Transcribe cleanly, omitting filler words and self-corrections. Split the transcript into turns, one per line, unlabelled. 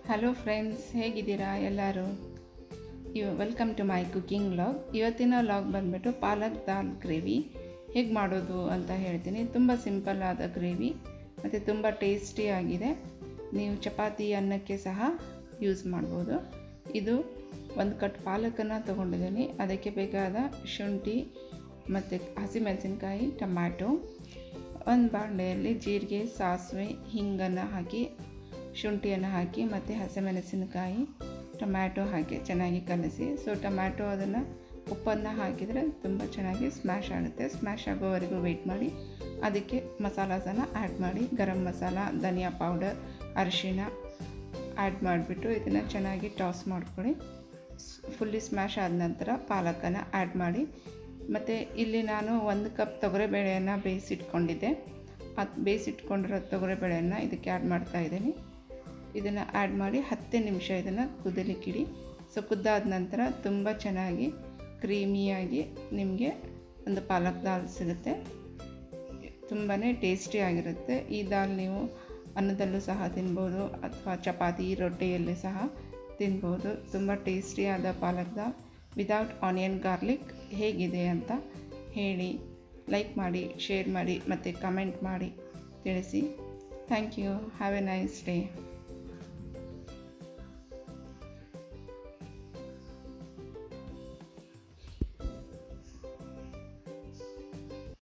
Hello friends, ಹೇಗಿದ್ದೀರಾ ಎಲ್ಲರೂ? Welcome to my cooking vlog. ಇವತ್ತಿನ ವ್ಲಾಗ್ ಬಂದುಬಿಟ್ಟು ಪಾಲಕ್ ದಾಲ್ ಗ್ರೇವಿ ಹೇಗೆ ಮಾಡೋದು ಅಂತ ಹೇಳ್ತೀನಿ. ತುಂಬ ಸಿಂಪಲ್ ಆದ ಗ್ರೇವಿ ಮತ್ತು ತುಂಬ ಟೇಸ್ಟಿಯಾಗಿದೆ. ನೀವು ಚಪಾತಿ ಅನ್ನಕ್ಕೆ ಸಹ ಯೂಸ್ ಮಾಡ್ಬೋದು. ಇದು 1 ಕಟ್ ಪಾಲಕನ್ನು ತೊಗೊಂಡಿದ್ದೀನಿ. ಅದಕ್ಕೆ ಬೇಕಾದ ಶುಂಠಿ ಮತ್ತು ಹಸಿಮೆಣಸಿನ್ಕಾಯಿ, ಟೊಮ್ಯಾಟೊ, ಒಂದು ಬಾಣಲೆಯಲ್ಲಿ ಜೀರಿಗೆ, ಸಾಸಿವೆ, ಹಿಂಗನ್ನು ಹಾಕಿ, ಶುಂಠಿಯನ್ನು ಹಾಕಿ ಮತ್ತು ಹಸಿಮೆಣಸಿನಕಾಯಿ, ಟೊಮ್ಯಾಟೊ ಹಾಕಿ ಚೆನ್ನಾಗಿ ಕಲಸಿ. ಟೊಮ್ಯಾಟೊ ಅದನ್ನು ಉಪ್ಪನ್ನು ಹಾಕಿದರೆ ತುಂಬ ಚೆನ್ನಾಗಿ ಸ್ಮ್ಯಾಶ್ ಆಗುತ್ತೆ. ಸ್ಮ್ಯಾಶ್ ಆಗೋವರೆಗೂ ವೆಯ್ಟ್ ಮಾಡಿ. ಅದಕ್ಕೆ ಮಸಾಲಾಸನ್ನು ಆ್ಯಡ್ ಮಾಡಿ, ಗರಂ ಮಸಾಲ, ಧನಿಯಾ ಪೌಡರ್, ಅರಿಶಿಣ ಆ್ಯಡ್ ಮಾಡಿಬಿಟ್ಟು ಇದನ್ನು ಚೆನ್ನಾಗಿ ಟಾಸ್ ಮಾಡ್ಕೊಳ್ಳಿ. ಫುಲ್ಲಿ ಸ್ಮ್ಯಾಶ್ ಆದ ನಂತರ ಪಾಲಕನ್ನು ಆ್ಯಡ್ ಮಾಡಿ. ಮತ್ತು ಇಲ್ಲಿ ನಾನು 1 ಕಪ್ ತೊಗರಿಬೇಳೆಯನ್ನು ಬೇಯಿಸಿಟ್ಕೊಂಡಿದ್ದೆ. ಬೇಯಿಸಿಟ್ಕೊಂಡಿರೋ ತೊಗರಿಬೇಳೆಯನ್ನು ಇದಕ್ಕೆ ಆ್ಯಡ್ ಮಾಡ್ತಾಯಿದ್ದೀನಿ. ಇದನ್ನು ಆ್ಯಡ್ ಮಾಡಿ 10 ನಿಮಿಷ ಇದನ್ನು ಕುದಲಿಕ್ಕಿಡಿ. ಕುದ್ದಾದ ನಂತರ ತುಂಬ ಚೆನ್ನಾಗಿ ಕ್ರೀಮಿಯಾಗಿ ನಿಮಗೆ ಒಂದು ಪಾಲಕ್ ದಾಲ್ ಸಿಗುತ್ತೆ. ತುಂಬಾ ಟೇಸ್ಟಿಯಾಗಿರುತ್ತೆ. ಈ ದಾಲ್ ನೀವು ಅನ್ನದಲ್ಲೂ ಸಹ ತಿನ್ಬೋದು ಅಥವಾ ಚಪಾತಿ, ರೊಟ್ಟಿಯಲ್ಲಿ ಸಹ ತಿನ್ಬೋದು. ತುಂಬ ಟೇಸ್ಟಿಯಾದ ಪಾಲಕ್ ದಾಲ್ ವಿದೌಟ್ ಆನಿಯನ್ ಗಾರ್ಲಿಕ್ ಹೇಗಿದೆ ಅಂತ ಹೇಳಿ, ಲೈಕ್ ಮಾಡಿ, ಶೇರ್ ಮಾಡಿ ಮತ್ತು ಕಮೆಂಟ್ ಮಾಡಿ ತಿಳಿಸಿ. Thank you. Have a nice day.